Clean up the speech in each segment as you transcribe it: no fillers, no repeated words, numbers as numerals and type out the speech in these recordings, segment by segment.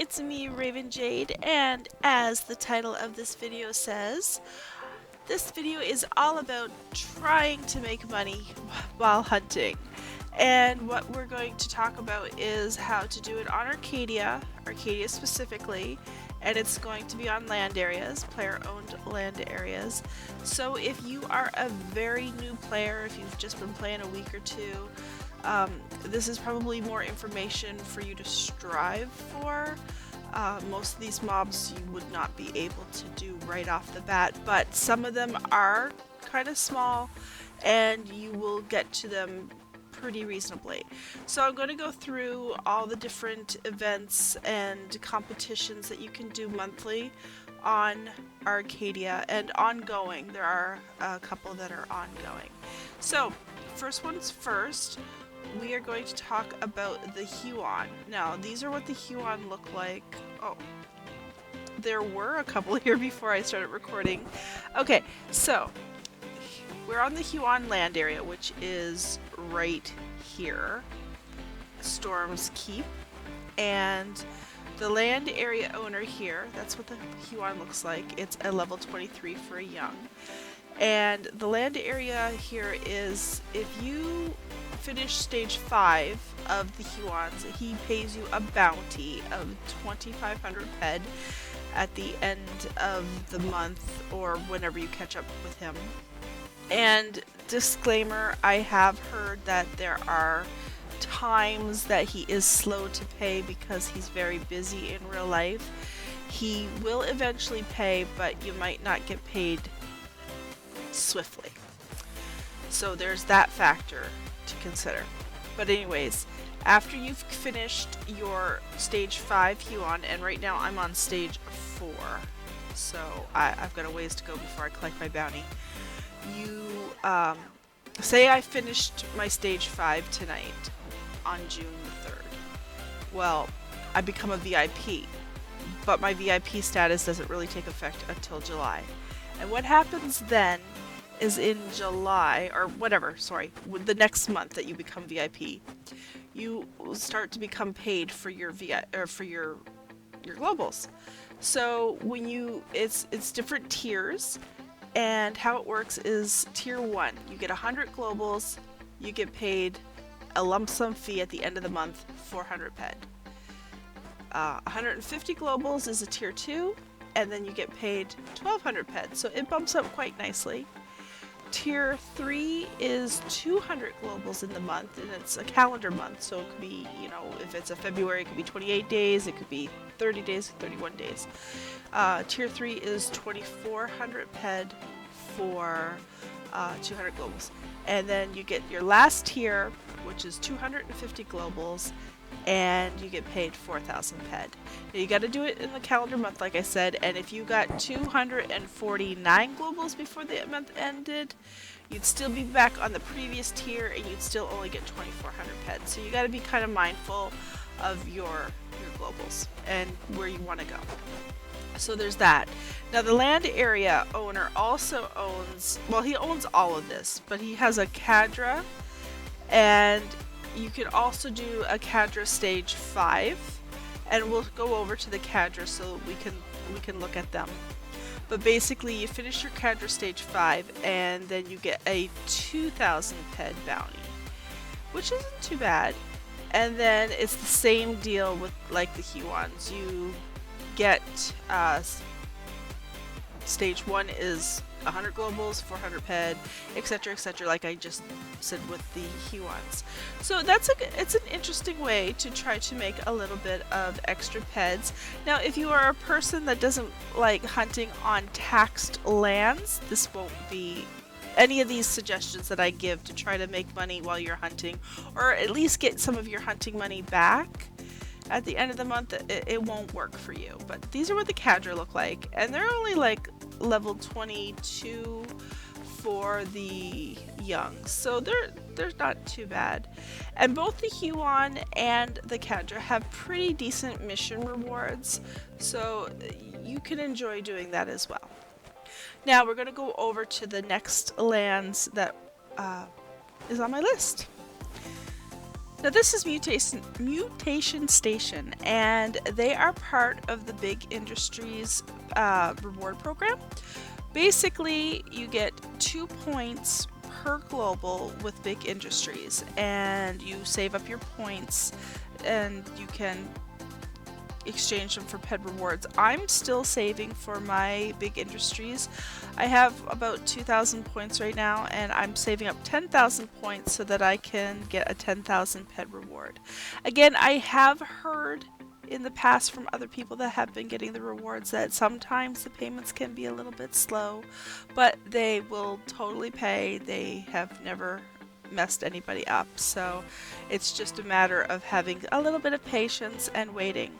it's me, Raven Jade, and as the title of this video says, this video is all about trying to make money while hunting. And what we're going to talk about is how to do it on Arcadia specifically, and it's going to be on land areas, player-owned land areas. So if you are a very new player, if you've just been playing a week or two, this is probably more information for you to strive for. Most of these mobs you would not be able to do right off the bat, but some of them are kind of small and you will get to them pretty reasonably. So I'm going to go through all the different events and competitions that you can do monthly on Arcadia and ongoing. There are a couple that are ongoing. So first one's first. We are going to talk about the Huon. Now, these are what the Huon look like. Oh, there were a couple here before I started recording. Okay, so we're on the Huon land area, which is right here, Storm's Keep, and the land area owner here, that's what the Huon looks like. It's a level 23 for a young. And the land area here is, if you finish stage 5 of the Huons, he pays you a bounty of 2,500 ped at the end of the month or whenever you catch up with him. And disclaimer, I have heard that there are times that he is slow to pay because he's very busy in real life. He will eventually pay, but you might not get paid swiftly. So there's that factor to consider. But anyways, after you've finished your stage 5 Huon, and right now I'm on stage 4, so I've got a ways to go before I collect my bounty. You say I finished my stage 5 tonight on June the 3rd. Well, I become a VIP, but my VIP status doesn't really take effect until July. And what happens then is in July, or whatever, sorry, the next month that you become VIP, you start to become paid for your your globals. So when it's different tiers, and how it works is tier 1, you get 100 globals, you get paid a lump sum fee at the end of the month, 400 ped. 150 globals is a tier 2, and then you get paid 1200 ped, so it bumps up quite nicely. Tier 3 is 200 globals in the month, and it's a calendar month, so it could be, you know, if it's a February, it could be 28 days, it could be 30 days, 31 days. Tier 3 is 2400 ped for 200 globals. And then you get your last tier, which is 250 globals, and you get paid 4,000 ped. Now you got to do it in the calendar month, like I said, and if you got 249 globals before the month ended, you'd still be back on the previous tier, and you'd still only get 2,400 ped. So you got to be kind of mindful of your globals and where you want to go. So there's that. Now the land area owner also owns, well, he owns all of this, but he has a Kadra, and you can also do a Kadra stage 5, and we'll go over to the Kadra so we can look at them. But basically you finish your Kadra stage 5 and then you get a 2,000 ped bounty, which isn't too bad. And then it's the same deal with like the Huons. You get stage 1 is 100 globals, 400 ped, etc., like I just said with the Huons. So it's an interesting way to try to make a little bit of extra peds. Now, if you are a person that doesn't like hunting on taxed lands, this won't be any of these suggestions that I give to try to make money while you're hunting, or at least get some of your hunting money back at the end of the month. It won't work for you. But these are what the Kadra look like, and they're only like level 22 for the young, so they're not too bad. And both the Huon and the Kadra have pretty decent mission rewards, so you can enjoy doing that as well. Now we're going to go over to the next lands that is on my list. Now this is Mutation Station, and they are part of the Big Industries reward program. Basically, you get 2 points per global with Big Industries, and you save up your points and you can exchange them for ped rewards. I'm still saving for my Big Industries. I have about 2,000 points right now, and I'm saving up 10,000 points so that I can get a 10,000 ped reward. Again, I have heard in the past from other people that have been getting the rewards that sometimes the payments can be a little bit slow, but they will totally pay. They have never messed anybody up, so it's just a matter of having a little bit of patience and waiting.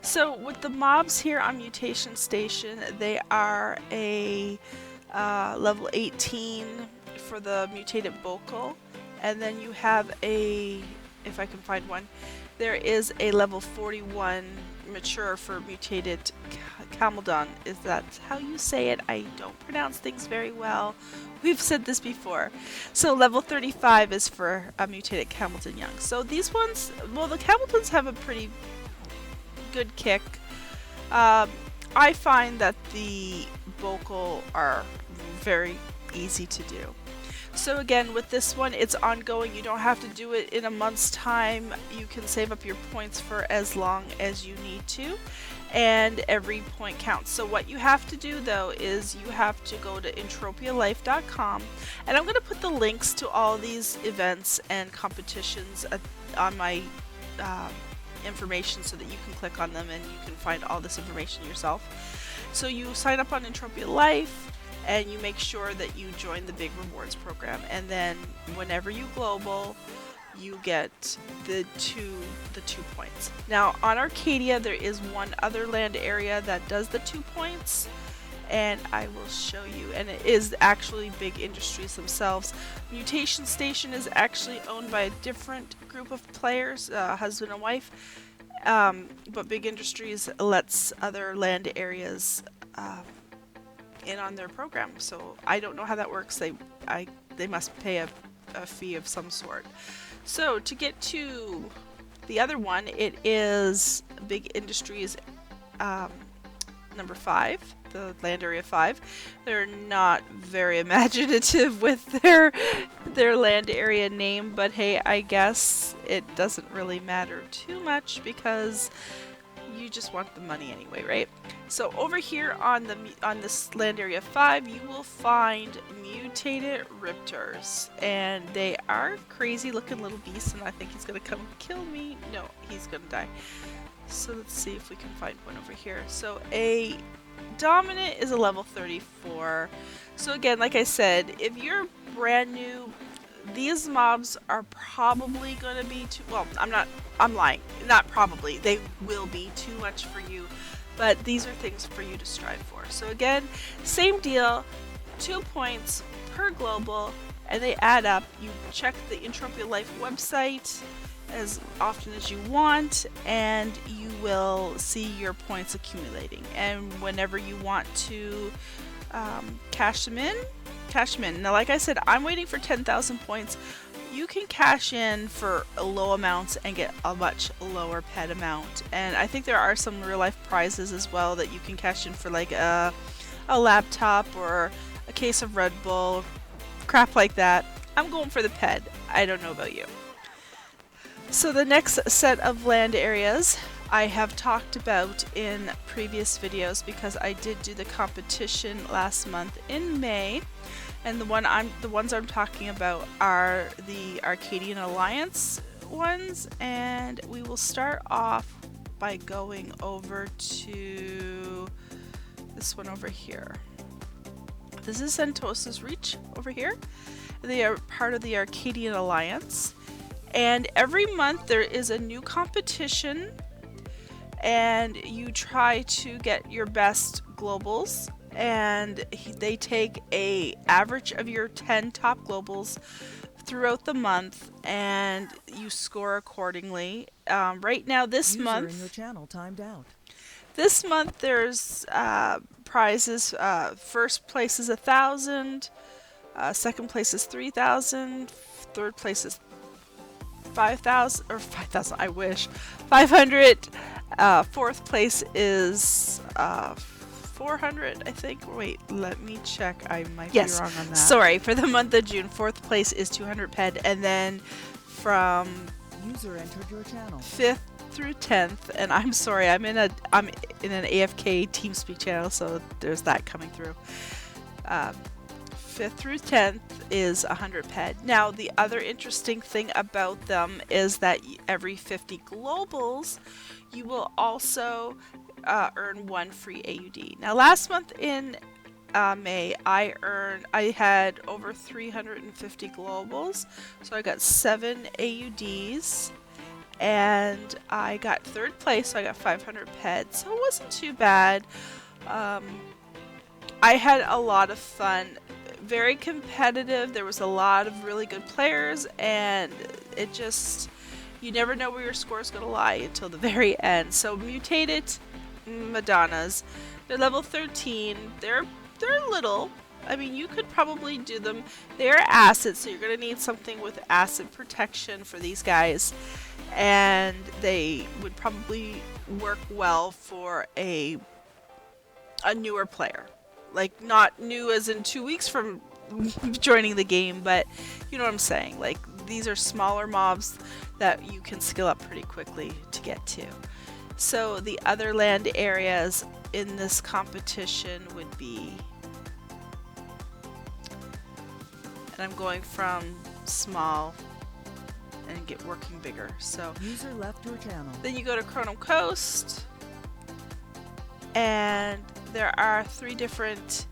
So with the mobs here on Mutation Station, they are a level 18 for the mutated vocal, and then you have a, if I can find one, there is a level 41 mature for mutated Camaldon. Is that how you say it? I don't pronounce things very well. We've said this before. So level 35 is for a mutated Camaldon Young. So these ones, well, the Camaldons have a pretty good kick. I find that the vocal are very easy to do. So again, with this one, it's ongoing. You don't have to do it in a month's time. You can save up your points for as long as you need to, and every point counts. So what you have to do though is you have to go to entropialife.com, and I'm going to put the links to all these events and competitions on my information so that you can click on them and you can find all this information yourself. So you sign up on Entropia Life, and you make sure that you join the big rewards program, and then whenever you global, you get the two points. Now on Arkadia, there is one other land area that does the 2 points, and I will show you, and it is actually Big Industries themselves. Mutation Station is actually owned by a different group of players, husband and wife, but Big Industries lets other land areas in on their program. So I don't know how that works. They must pay a fee of some sort. So to get to the other one, it is Big Industries number 5, the land area 5. They're not very imaginative with their land area name, but hey, I guess it doesn't really matter too much because you just want the money anyway, right? So over here on this land area 5, you will find mutated Riptors, and they are crazy looking little beasts, and I think he's gonna come kill me. No, he's gonna die. So let's see if we can find one over here. So a dominant is a level 34. So again, like I said, if you're brand new, these mobs are probably going to be too, well, I'm lying, not probably, they will be too much for you, but these are things for you to strive for. So again, same deal, 2 points per global, and they add up. You check the Entropia Life website as often as you want, and you will see your points accumulating, and whenever you want to cash them in. Now, like I said, I'm waiting for 10,000 points. You can cash in for low amounts and get a much lower ped amount. And I think there are some real life prizes as well that you can cash in for, like a laptop or a case of Red Bull, crap like that. I'm going for the ped. I don't know about you. So the next set of land areas I have talked about in previous videos because I did do the competition last month in May. And the ones I'm talking about are the Arcadian Alliance ones, and we will start off by going over to this one over here. This is Santos's Reach over here. They are part of the Arcadian Alliance, and every month there is a new competition, and you try to get your best globals, and they take a average of your 10 top globals throughout the month, and you score accordingly. Right now, this month, in your channel timed out. This month there's prizes. First place is 1,000. Second place is 3,000. Third place is 5,000 or 5,000. I wish 500. Fourth place is 400, I think. Wait, let me check. I might be wrong on that. Sorry, for the month of June, fourth place is 200 ped, and then from user entered your channel 5th through 10th, and I'm sorry, I'm in an AFK TeamSpeak channel, so there's that coming through. 5th through 10th is 100 ped. Now, the other interesting thing about them is that every 50 globals, you will also earn 1 free AUD. Now, last month in May, I had over 350 globals, so I got 7 AUDs, and I got 3rd place, so I got 500 ped, so it wasn't too bad. I had a lot of fun. Very competitive. There was a lot of really good players, and it just, you never know where your score is going to lie until the very end. So Mutated Madonnas, they're level 13. They're little. I mean, you could probably do them. They're acid, so you're going to need something with acid protection for these guys, and they would probably work well for a newer player. Like, not new as in 2 weeks from joining the game, but you know what I'm saying. Like, these are smaller mobs that you can skill up pretty quickly to get to. So the other land areas in this competition would be, and I'm going from small and get working bigger. So user left your channel. Then you go to Chrono Coast, and there are 3 different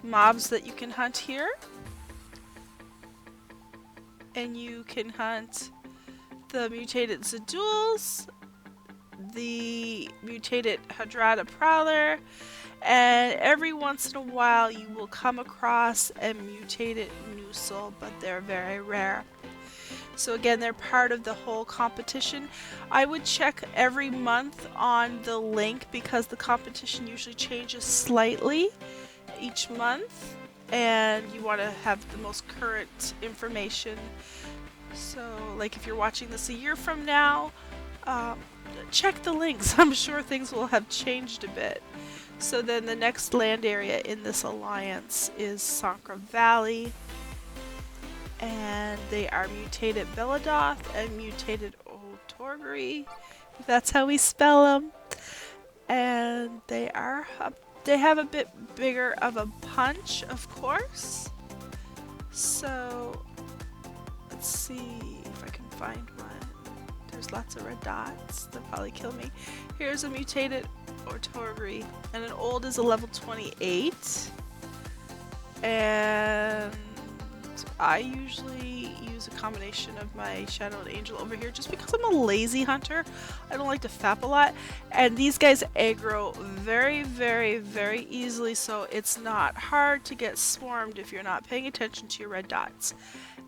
mobs that you can hunt here. And you can hunt the Mutated Zaduls, the Mutated Hadrada Prowler, and every once in a while you will come across a Mutated Noosal, but they're very rare. So again, they're part of the whole competition. I would check every month on the link because the competition usually changes slightly each month, and you want to have the most current information. So like if you're watching this a year from now, check the links. I'm sure things will have changed a bit. So then the next land area in this alliance is Sankra Valley, and they are Mutated Beladoth and Mutated Otorgri, if that's how we spell them. And they have a bit bigger of a punch, of course. So let's see if I can find one. There's lots of red dots. They'll probably kill me. Here's a Mutated Otorgri, and an old is a level 28. And I usually use a combination of my Shadow and Angel over here just because I'm a lazy hunter. I don't like to fap a lot, and these guys aggro very, very, very easily, so it's not hard to get swarmed if you're not paying attention to your red dots.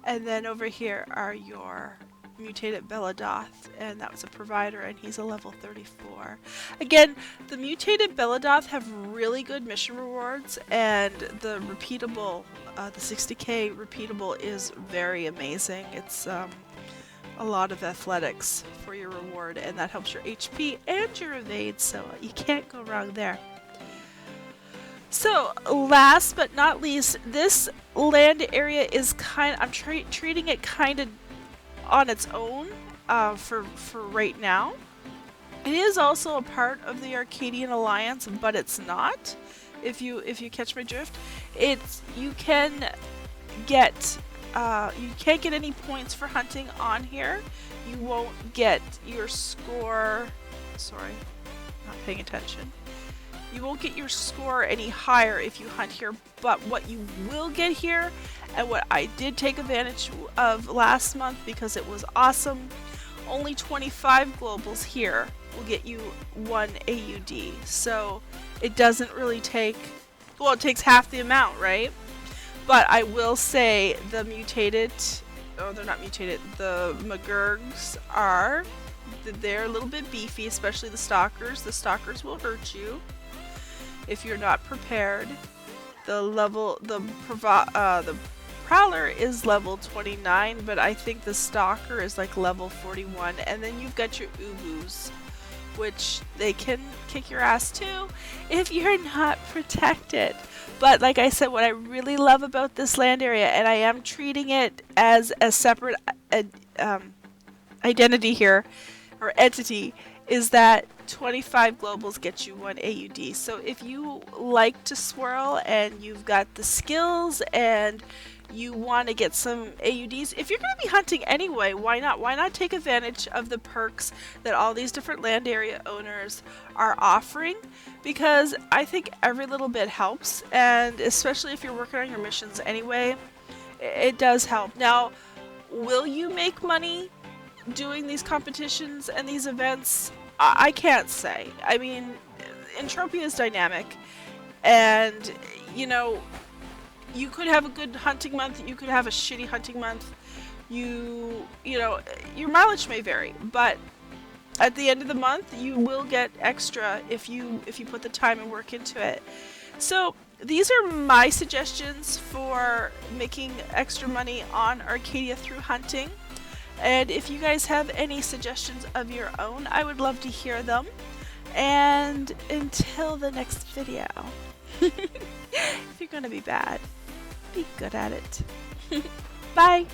And then over here are your Mutated Beladoth, and that was a provider, and he's a level 34. Again, the Mutated Beladoth have really good mission rewards, and the repeatable, the 60k repeatable is very amazing. It's a lot of athletics for your reward, and that helps your HP and your evade, so you can't go wrong there. So last but not least, this land area is I'm treating it kind of on its own for right now. It is also a part of the Arcadian Alliance, but it's not. If you catch my drift, you can't get any points for hunting on here. You won't get your score. Sorry, not paying attention. You won't get your score any higher if you hunt here, but what you will get here, and what I did take advantage of last month because it was awesome, only 25 globals here will get you 1 AUD. So it doesn't really take, well, it takes half the amount, right? But I will say the mutated, oh, they're not mutated, the McGurgs they're a little bit beefy, especially the stalkers. The stalkers will hurt you if you're not prepared. The Prowler is level 29, but I think the Stalker is like level 41, and then you've got your Ubus, which they can kick your ass too if you're not protected. But like I said, what I really love about this land area, and I am treating it as a separate identity here, or entity, is that 25 globals get you 1 AUD. So if you like to swirl and you've got the skills and you want to get some AUDs, if you're going to be hunting anyway, why not? Why not take advantage of the perks that all these different land area owners are offering? Because I think every little bit helps, and especially if you're working on your missions anyway, it does help. Now, will you make money doing these competitions and these events? I can't say. I mean, Entropia is dynamic, and you know, you could have a good hunting month, you could have a shitty hunting month, you know, your mileage may vary, but at the end of the month you will get extra if you put the time and work into it. So these are my suggestions for making extra money on Arcadia through hunting. And if you guys have any suggestions of your own, I would love to hear them. And until the next video, if you're gonna be bad, be good at it. Bye!